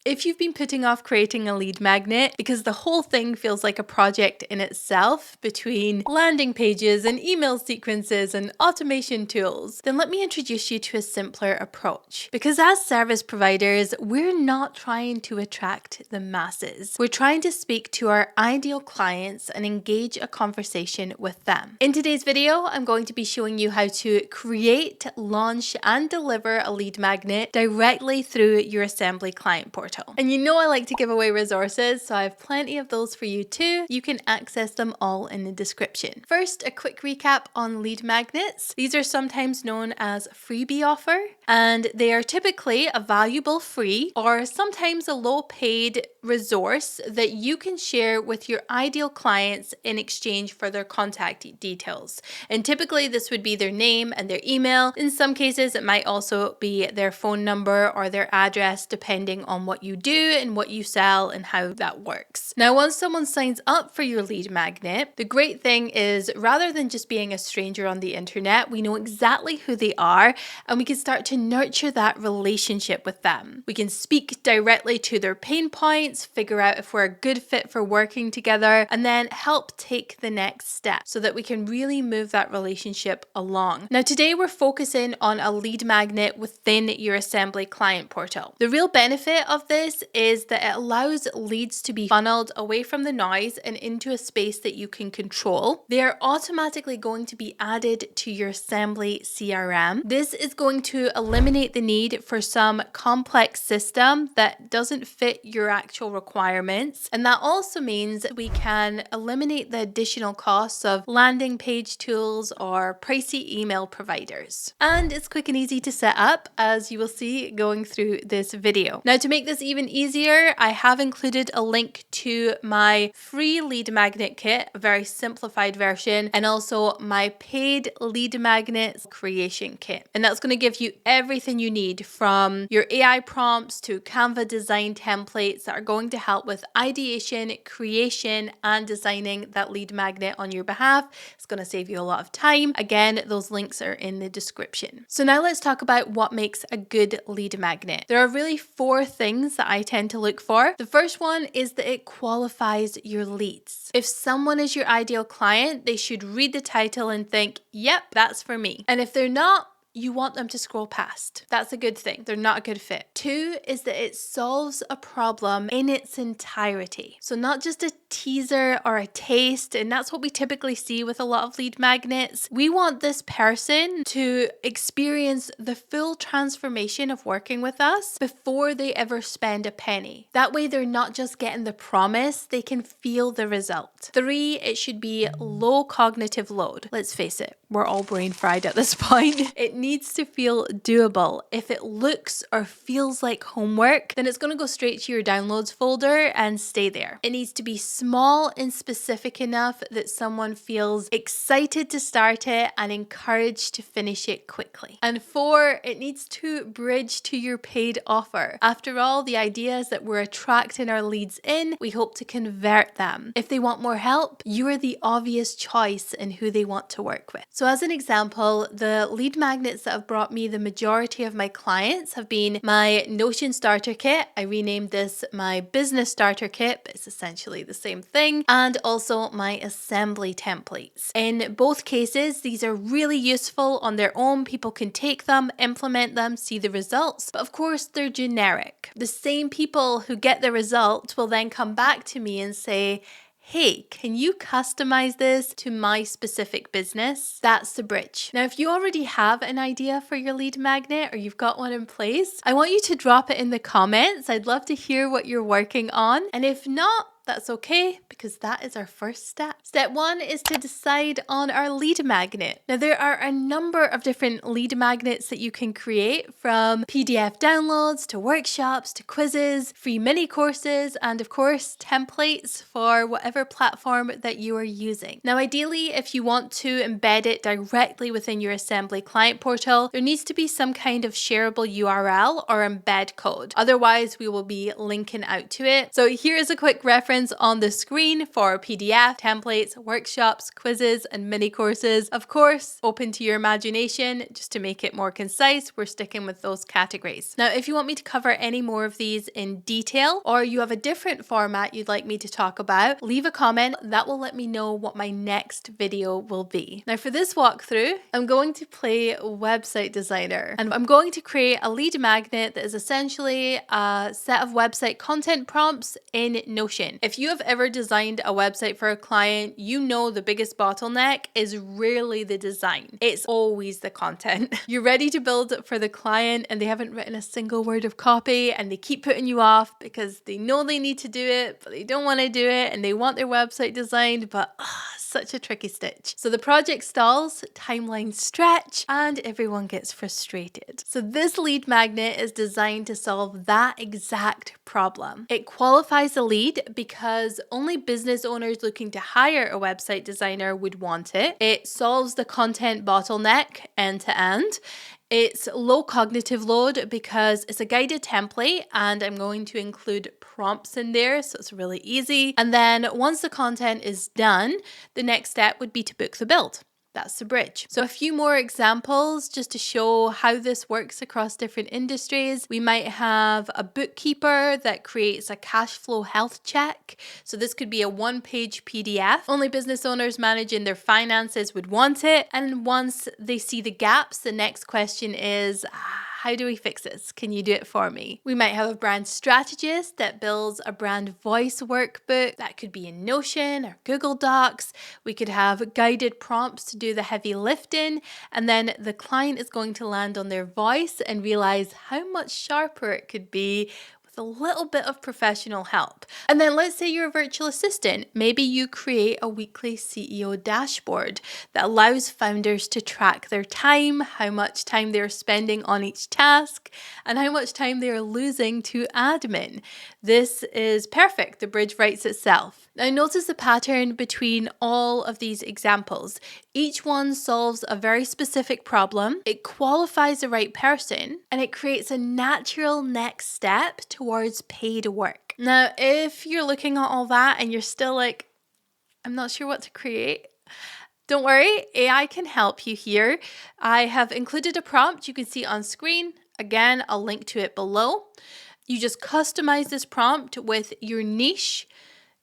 If you've been putting off creating a lead magnet because the whole thing feels like a project in itself between landing pages and email sequences and automation tools, then let me introduce you to a simpler approach. Because as service providers, we're not trying to attract the masses. We're trying to speak to our ideal clients and engage a conversation with them. In today's video, I'm going to be showing you how to create, launch, and deliver a lead magnet directly through your Assembly client portal. And you know I like to give away resources, so I have plenty of those for you too. You can access them all in the description. First, a quick recap on lead magnets. These are sometimes known as freebie offer, and they are typically a valuable free or sometimes a low paid resource that you can share with your ideal clients in exchange for their contact details. And typically this would be their name and their email. In some cases, it might also be their phone number or their address, depending on what you do and what you sell and how that works. Now, once someone signs up for your lead magnet, the great thing is rather than just being a stranger on the internet, we know exactly who they are and we can start to nurture that relationship with them. We can speak directly to their pain points, figure out if we're a good fit for working together, and then help take the next step so that we can really move that relationship along. Now, today we're focusing on a lead magnet within your Assembly client portal. The real benefit of this is that it allows leads to be funneled away from the noise and into a space that you can control. They are automatically going to be added to your Assembly CRM. This is going to eliminate the need for some complex system that doesn't fit your actual requirements. And that also means we can eliminate the additional costs of landing page tools or pricey email providers. And it's quick and easy to set up, as you will see going through this video. Now, to make this even easier, I have included a link to my free lead magnet kit, a very simplified version, and also my paid lead magnets creation kit. And that's going to give you everything you need, from your AI prompts to Canva design templates that are going to help with ideation, creation, and designing that lead magnet on your behalf. It's going to save you a lot of time. Again, those links are in the description. So now let's talk about what makes a good lead magnet. There are really 4 things that I tend to look for. The first one is that it qualifies your leads. If someone is your ideal client, they should read the title and think, yep, that's for me. And if they're not, you want them to scroll past. That's a good thing. They're not a good fit. 2 is that it solves a problem in its entirety. So not just a teaser or a taste, and that's what we typically see with a lot of lead magnets. We want this person to experience the full transformation of working with us before they ever spend a penny. That way they're not just getting the promise, they can feel the result. 3, it should be low cognitive load. Let's face it, we're all brain fried at this point. It needs to feel doable. If it looks or feels like homework, then it's going to go straight to your downloads folder and stay there. It needs to be small and specific enough that someone feels excited to start it and encouraged to finish it quickly. And 4, it needs to bridge to your paid offer. After all, the idea is that we're attracting our leads in, we hope to convert them. If they want more help, you are the obvious choice in who they want to work with. So as an example, the lead magnets that have brought me the majority of my clients have been my Notion starter kit. I renamed this my business starter kit, but it's essentially the same thing. And also my assembly templates. In both cases, these are really useful on their own. People can take them, implement them, see the results. But of course, they're generic. The same people who get the result will then come back to me and say, hey, can you customize this to my specific business? That's the bridge. Now, if you already have an idea for your lead magnet or you've got one in place, I want you to drop it in the comments. I'd love to hear what you're working on. And if not, that's okay, because that is our first step. Step 1 is to decide on our lead magnet. Now, there are a number of different lead magnets that you can create, from PDF downloads to workshops to quizzes, free mini courses, and of course, templates for whatever platform that you are using. Now, ideally, if you want to embed it directly within your Assembly client portal, there needs to be some kind of shareable URL or embed code. Otherwise, we will be linking out to it. So here's a quick reference icons on the screen for PDF, templates, workshops, quizzes, and mini courses. Of course, open to your imagination. Just to make it more concise, we're sticking with those categories. Now, if you want me to cover any more of these in detail, or you have a different format you'd like me to talk about, leave a comment. That will let me know what my next video will be. Now, for this walkthrough, I'm going to play website designer, and I'm going to create a lead magnet that is essentially a set of website content prompts in Notion. If you have ever designed a website for a client, you know the biggest bottleneck is rarely the design. It's always the content. You're ready to build for the client and they haven't written a single word of copy and they keep putting you off because they know they need to do it, but they don't want to do it and they want their website designed, but such a tricky stitch. So the project stalls, timelines stretch, and everyone gets frustrated. So this lead magnet is designed to solve that exact problem. It qualifies a lead because only business owners looking to hire a website designer would want it. It solves the content bottleneck end to end. It's low cognitive load because it's a guided template and I'm going to include prompts in there, so it's really easy. And then once the content is done, the next step would be to book the build. That's the bridge. So a few more examples just to show how this works across different industries. We might have a bookkeeper that creates a cash flow health check. So this could be a one-page PDF. Only business owners managing their finances would want it. And once they see the gaps, the next question is, how do we fix this? Can you do it for me? We might have a brand strategist that builds a brand voice workbook. That could be in Notion or Google Docs. We could have guided prompts to do the heavy lifting. And then the client is going to land on their voice and realize how much sharper it could be with a little bit of professional help. And then let's say you're a virtual assistant. Maybe you create a weekly CEO dashboard that allows founders to track their time, how much time they're spending on each task, and how much time they're losing to admin. This is perfect. The bridge writes itself. Now notice the pattern between all of these examples. Each one solves a very specific problem, it qualifies the right person, and it creates a natural next step towards paid work. Now, if you're looking at all that and you're still like, I'm not sure what to create, don't worry, AI can help you here. I have included a prompt you can see on screen. Again, I'll link to it below. You just customize this prompt with your niche,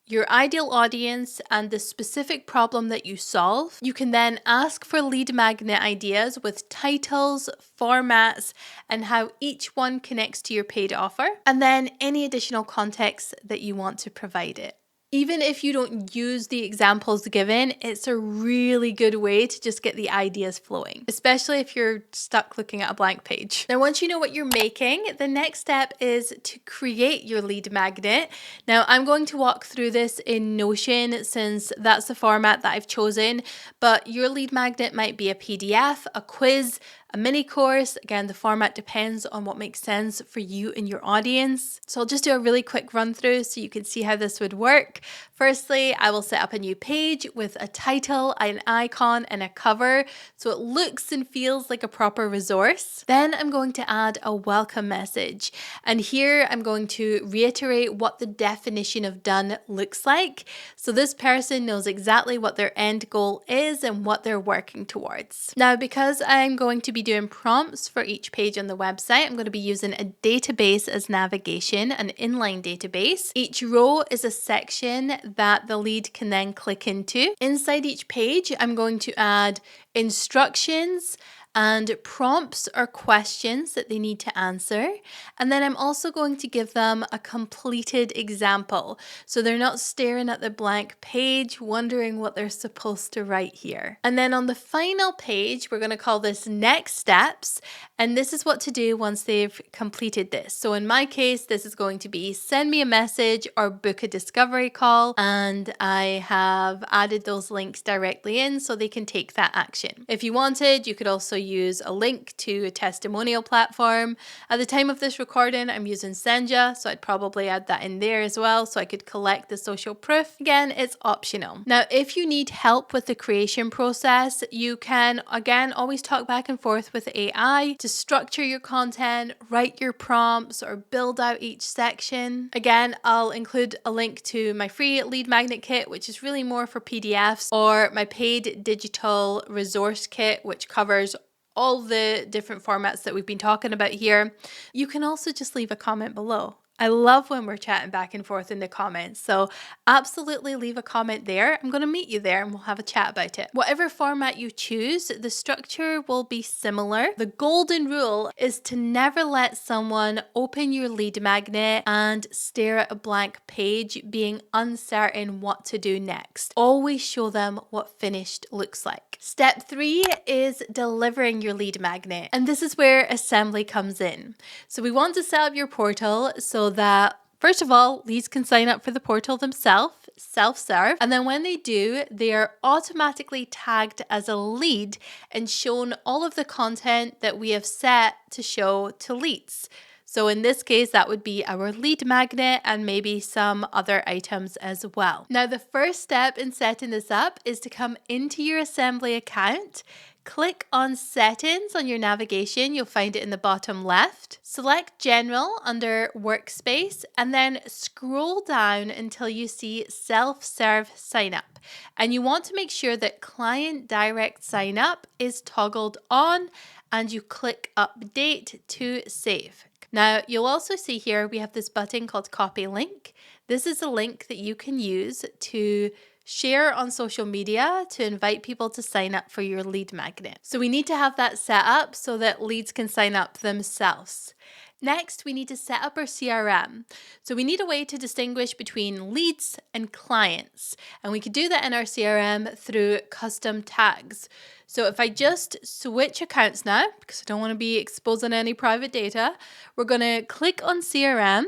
your ideal audience, and the specific problem that you solve. You can then ask for lead magnet ideas with titles, formats, and how each one connects to your paid offer, and then any additional context that you want to provide it. Even if you don't use the examples given, it's a really good way to just get the ideas flowing, especially if you're stuck looking at a blank page. Now, once you know what you're making, the next step is to create your lead magnet. Now, I'm going to walk through this in Notion since that's the format that I've chosen, but your lead magnet might be a PDF, a quiz, a mini course. Again, the format depends on what makes sense for you and your audience. So I'll just do a really quick run through so you can see how this would work. Firstly, I will set up a new page with a title, an icon, and a cover so it looks and feels like a proper resource. Then I'm going to add a welcome message. And here I'm going to reiterate what the definition of done looks like. So this person knows exactly what their end goal is and what they're working towards. Now, because I'm going to be doing prompts for each page on the website, I'm going to be using a database as navigation, an inline database. Each row is a section that the lead can then click into. Inside each page, I'm going to add instructions and prompts or questions that they need to answer. And then I'm also going to give them a completed example, so they're not staring at the blank page wondering what they're supposed to write here. And then on the final page, we're going to call this next steps, and this is what to do once they've completed this. So in my case, this is going to be send me a message or book a discovery call, and I have added those links directly in so they can take that action. If you wanted, you could also use a link to a testimonial platform. At the time of this recording, I'm using Senja, so I'd probably add that in there as well so I could collect the social proof. Again, it's optional. Now, if you need help with the creation process, you can, again, always talk back and forth with AI to to structure your content, write your prompts, or build out each section. Again, I'll include a link to my free lead magnet kit, which is really more for PDFs, or my paid digital resource kit, which covers all the different formats that we've been talking about here. You can also just leave a comment below. I love when we're chatting back and forth in the comments, so absolutely leave a comment there. I'm going to meet you there and we'll have a chat about it. Whatever format you choose, the structure will be similar. The golden rule is to never let someone open your lead magnet and stare at a blank page, being uncertain what to do next. Always show them what finished looks like. Step 3 is delivering your lead magnet, and this is where assembly comes in. So we want to set up your portal so that, first of all, leads can sign up for the portal themselves, self-serve, and then when they do, they are automatically tagged as a lead and shown all of the content that we have set to show to leads. So in this case, that would be our lead magnet and maybe some other items as well. Now, the first step in setting this up is to come into your Assembly account, click on Settings on your navigation. You'll find it in the bottom left. Select General under Workspace and then scroll down until you see Self-Serve Sign Up. And you want to make sure that Client Direct Sign Up is toggled on and you click Update to save. Now, you'll also see here we have this button called Copy Link. This is a link that you can use to share on social media to invite people to sign up for your lead magnet. So we need to have that set up so that leads can sign up themselves. Next, we need to set up our CRM. So we need a way to distinguish between leads and clients. And we could do that in our CRM through custom tags. So if I just switch accounts now, because I don't want to be exposing any private data, we're going to click on CRM,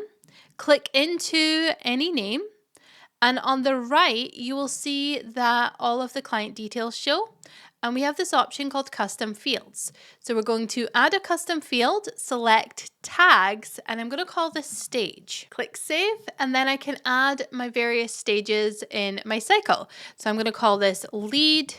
click into any name, and on the right, you will see that all of the client details show. And we have this option called custom fields. So we're going to add a custom field, select tags, and I'm going to call this stage. Click save, and then I can add my various stages in my cycle. So I'm going to call this lead.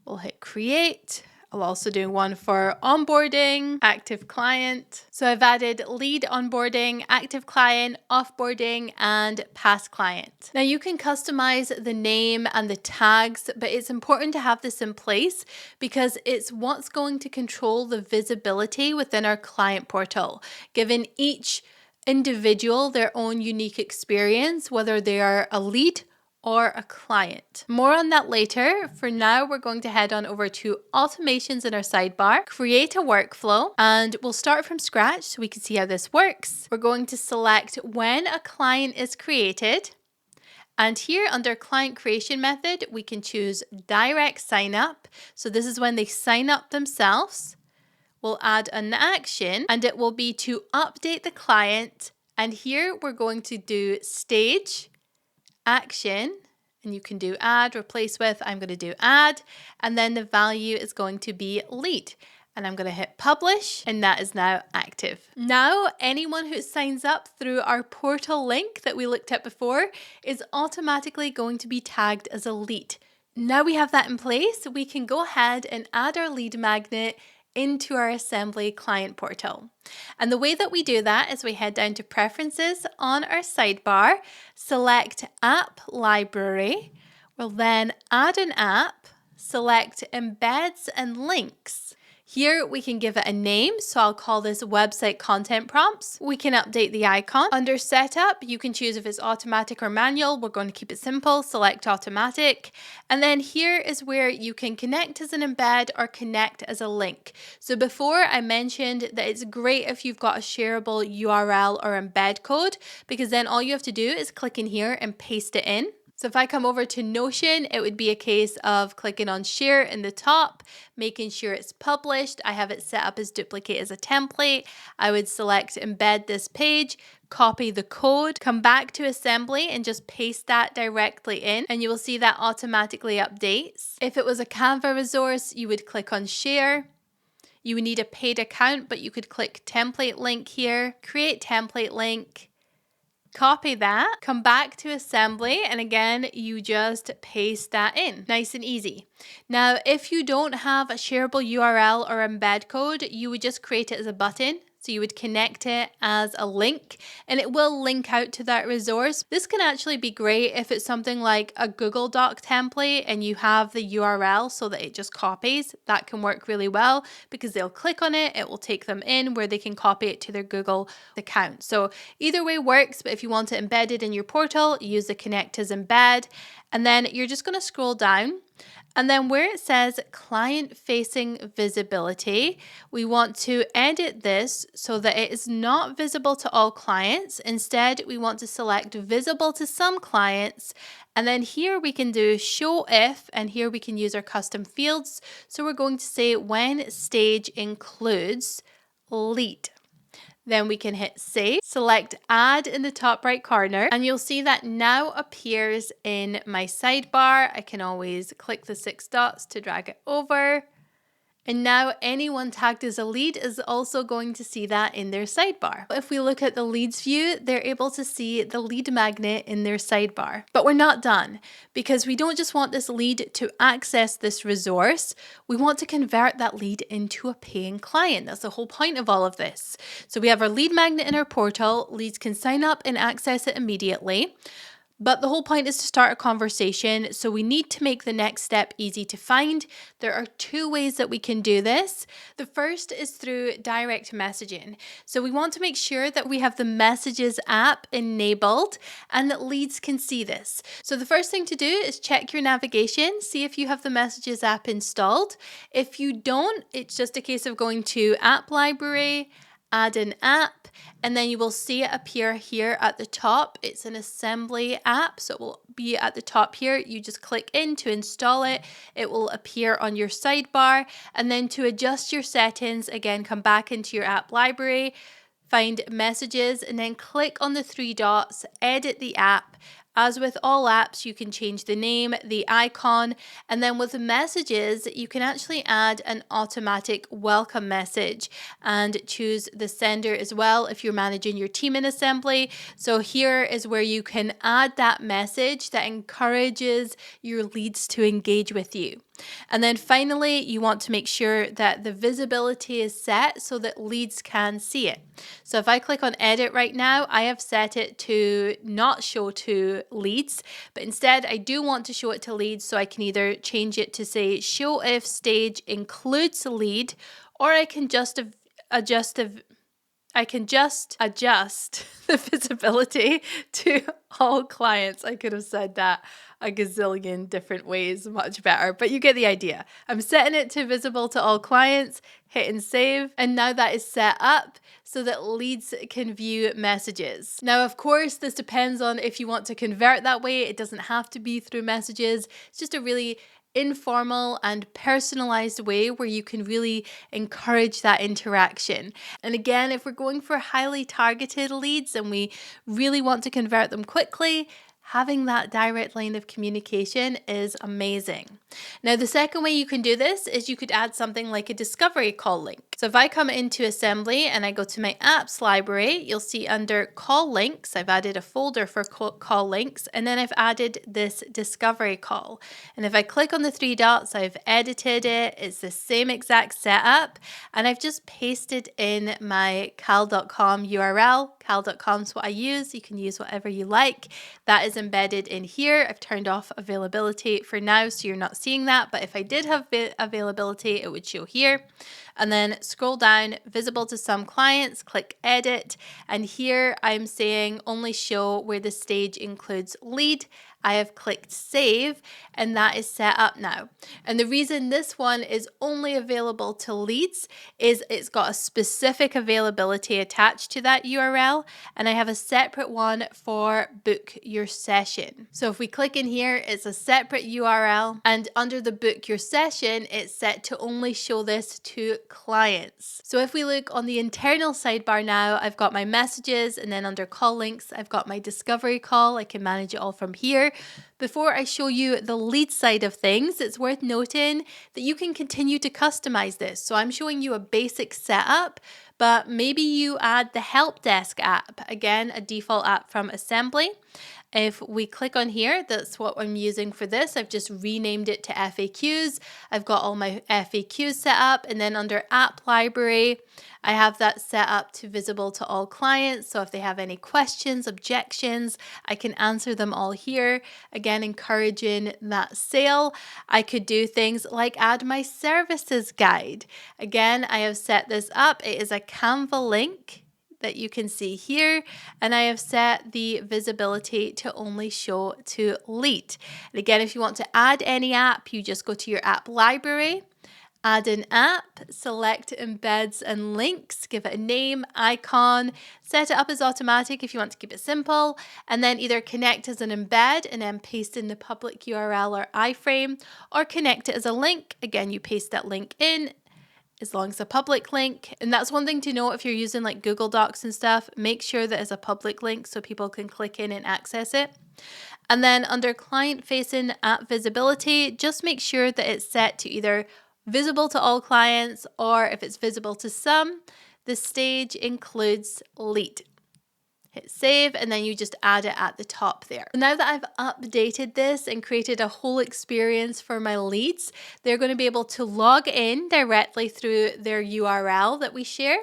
We'll hit create. I'll also do one for onboarding, active client. So I've added lead onboarding, active client, offboarding, and past client. Now you can customize the name and the tags, but it's important to have this in place because it's what's going to control the visibility within our client portal, giving each individual their own unique experience, whether they are a lead or a client. More on that later. For now, we're going to head on over to automations in our sidebar, create a workflow, and we'll start from scratch so we can see how this works. We're going to select when a client is created. And here under client creation method, we can choose direct sign up. So this is when they sign up themselves. We'll add an action and it will be to update the client. And here we're going to do stage, action, and you can do add, replace with, I'm going to do add, and then the value is going to be lead. And I'm going to hit publish, and that is now active. Now, anyone who signs up through our portal link that we looked at before is automatically going to be tagged as a lead. Now we have that in place, we can go ahead and add our lead magnet into our Assembly client portal. And the way that we do that is we head down to preferences on our sidebar, select app library, we'll then add an app, select embeds and links. Here we can give it a name, so I'll call this website content prompts. We can update the icon. Under setup, you can choose if it's automatic or manual. We're going to keep it simple, select automatic. And then here is where you can connect as an embed or connect as a link. So before I mentioned that it's great if you've got a shareable URL or embed code, because then all you have to do is click in here and paste it in. So if I come over to Notion, it would be a case of clicking on share in the top, making sure it's published. I have it set up as duplicate as a template. I would select embed this page, copy the code, come back to Assembly and just paste that directly in, and you will see that automatically updates. If it was a Canva resource, you would click on share. You would need a paid account, but you could click template link here, create template link, Copy that, come back to assembly, and again, you just paste that in. Nice and easy. Now, if you don't have a shareable URL or embed code, you would just create it as a button. So you would connect it as a link and it will link out to that resource. This can actually be great if it's something like a Google Doc template and you have the URL so that it just copies. That can work really well because they'll click on it, it will take them in where they can copy it to their Google account. So either way works, but if you want it embedded in your portal, use the connect as embed. And then you're just going to scroll down. And then where it says client facing visibility, we want to edit this so that it is not visible to all clients. Instead, we want to select visible to some clients. And then here we can do show if, and here we can use our custom fields. So we're going to say when stage includes lead. Then we can hit save, select add in the top right corner, and you'll see that now appears in my sidebar. I can always click the 6 dots to drag it over. And now anyone tagged as a lead is also going to see that in their sidebar. If we look at the leads view, they're able to see the lead magnet in their sidebar. But we're not done because we don't just want this lead to access this resource. We want to convert that lead into a paying client. That's the whole point of all of this. So we have our lead magnet in our portal. Leads can sign up and access it immediately. But the whole point is to start a conversation, so we need to make the next step easy to find. There are 2 ways that we can do this. The first is through direct messaging. So we want to make sure that we have the Messages app enabled and that leads can see this. So the first thing to do is check your navigation, see if you have the Messages app installed. If you don't, it's just a case of going to App Library, add an app, and then you will see it appear here at the top. It's an assembly app, so it will be at the top here. You just click in to install it. It will appear on your sidebar, and then to adjust your settings, again, come back into your app library, find messages, and then click on the 3 dots, edit the app. As with all apps, you can change the name, the icon, and then with the messages, you can actually add an automatic welcome message and choose the sender as well if you're managing your team in assembly. So here is where you can add that message that encourages your leads to engage with you. And then finally, you want to make sure that the visibility is set so that leads can see it. So if I click on edit right now, I have set it to not show to leads, but instead I do want to show it to leads, so I can either change it to say show if stage includes a lead, or I can just adjust the visibility to all clients. I could have said that a gazillion different ways much better, but you get the idea. I'm setting it to visible to all clients, hitting save, and now that is set up so that leads can view messages. Now, of course, this depends on if you want to convert that way. It doesn't have to be through messages. It's just a really informal and personalized way where you can really encourage that interaction. And again, if we're going for highly targeted leads and we really want to convert them quickly, having that direct line of communication is amazing. Now, the second way you can do this is you could add something like a discovery call link. So if I come into assembly and I go to my apps library, you'll see under call links, I've added a folder for call links, and then I've added this discovery call. And if I click on the 3 dots, I've edited it. It's the same exact setup, and I've just pasted in my cal.com URL. Cal.com is what I use. You can use whatever you like. That is embedded in here. I've turned off availability for now, so you're not seeing that, but if I did have availability, it would show here. And then scroll down, visible to some clients, click edit, and here I'm saying only show where the stage includes lead. I have clicked save, and that is set up now. And the reason this one is only available to leads is it's got a specific availability attached to that URL, and I have a separate one for book your session. So if we click in here, it's a separate URL, and under the book your session, it's set to only show this to clients. So if we look on the internal sidebar now, I've got my messages, and then under call links, I've got my discovery call. I can manage it all from here. Before I show you the lead side of things, it's worth noting that you can continue to customize this. So I'm showing you a basic setup, but maybe you add the help desk app, again, a default app from Assembly. If we click on here, that's what I'm using for this. I've just renamed it to FAQs. I've got all my FAQs set up, and then under app library, I have that set up to visible to all clients. So if they have any questions, objections, I can answer them all here. Again, encouraging that sale. I could do things like add my services guide. Again, I have set this up. It is a Canva link that you can see here, and I have set the visibility to only show to lead. And again, if you want to add any app, you just go to your app library, add an app, select embeds and links, give it a name, icon, set it up as automatic if you want to keep it simple, and then either connect as an embed and then paste in the public URL or iframe, or connect it as a link. Again, you paste that link in, as long as a public link. And that's one thing to know if you're using like Google Docs and stuff, make sure that it's a public link so people can click in and access it. And then under client facing app visibility, just make sure that it's set to either visible to all clients, or if it's visible to some, the stage includes lead. Hit save, and then you just add it at the top there. Now that I've updated this and created a whole experience for my leads, they're going to be able to log in directly through their URL that we share.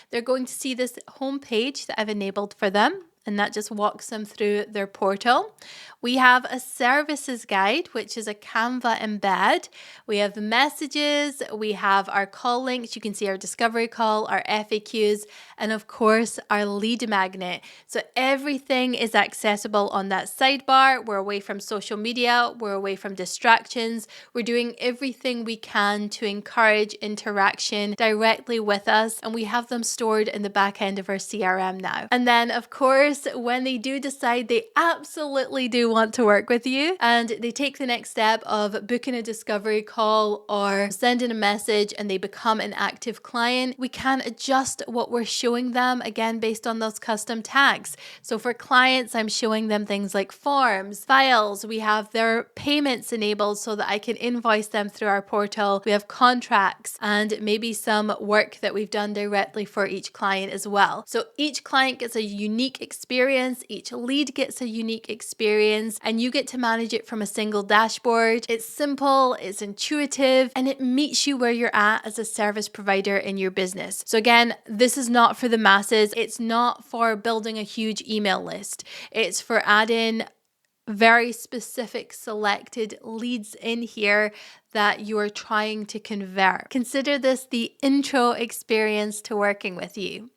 They're going to see this homepage that I've enabled for them, and that just walks them through their portal. We have a services guide, which is a Canva embed. We have the messages, we have our call links. You can see our discovery call, our FAQs, and of course our lead magnet. So everything is accessible on that sidebar. We're away from social media, we're away from distractions. We're doing everything we can to encourage interaction directly with us, and we have them stored in the back end of our CRM now. And then of course, when they do decide they absolutely do want to work with you and they take the next step of booking a discovery call or sending a message and they become an active client, we can adjust what we're showing them, again, based on those custom tags. So for clients, I'm showing them things like forms, files. We have their payments enabled so that I can invoice them through our portal. We have contracts and maybe some work that we've done directly for each client as well. So each client gets a unique experience, each lead gets a unique experience, and you get to manage it from a single dashboard. It's simple, it's intuitive, and it meets you where you're at as a service provider in your business. So again, this is not for the masses. It's not for building a huge email list. It's for adding very specific selected leads in here that you are trying to convert. Consider this the intro experience to working with you.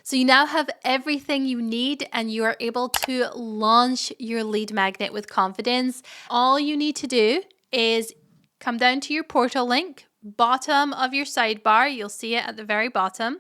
So you now have everything you need and you are able to launch your lead magnet with confidence. All you need to do is come down to your portal link, bottom of your sidebar. You'll see it at the very bottom.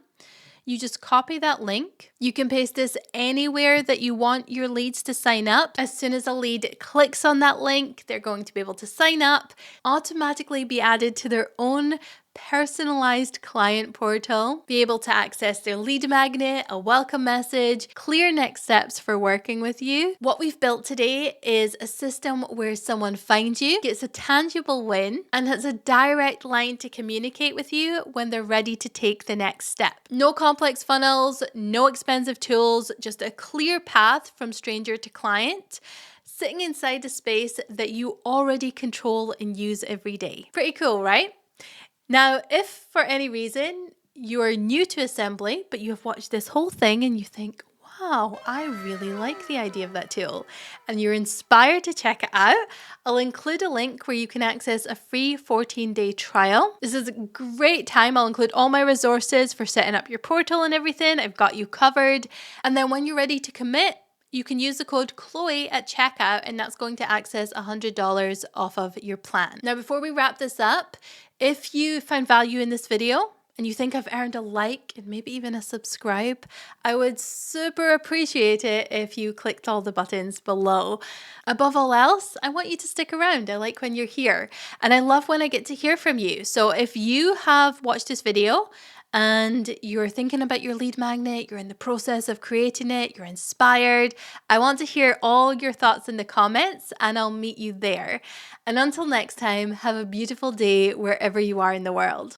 You just copy that link. You can paste this anywhere that you want your leads to sign up. As soon as a lead clicks on that link, they're going to be able to sign up, automatically be added to their own personalized client portal, be able to access their lead magnet, a welcome message, clear next steps for working with you. What we've built today is a system where someone finds you, gets a tangible win, and has a direct line to communicate with you when they're ready to take the next step. No complex funnels, no expensive tools, just a clear path from stranger to client, sitting inside a space that you already control and use every day. Pretty cool, right? Now, if for any reason you're new to Assembly, but you have watched this whole thing and you think, wow, I really like the idea of that tool, and you're inspired to check it out, I'll include a link where you can access a free 14-day trial. This is a great time. I'll include all my resources for setting up your portal and everything. I've got you covered. And then when you're ready to commit, you can use the code Chloe at checkout, and that's going to access $100 off of your plan. Now, before we wrap this up, if you found value in this video and you think I've earned a like and maybe even a subscribe, I would super appreciate it if you clicked all the buttons below. Above all else, I want you to stick around. I like when you're here, and I love when I get to hear from you. So if you have watched this video and you're thinking about your lead magnet, you're in the process of creating it, you're inspired, I want to hear all your thoughts in the comments, and I'll meet you there. And until next time, have a beautiful day wherever you are in the world.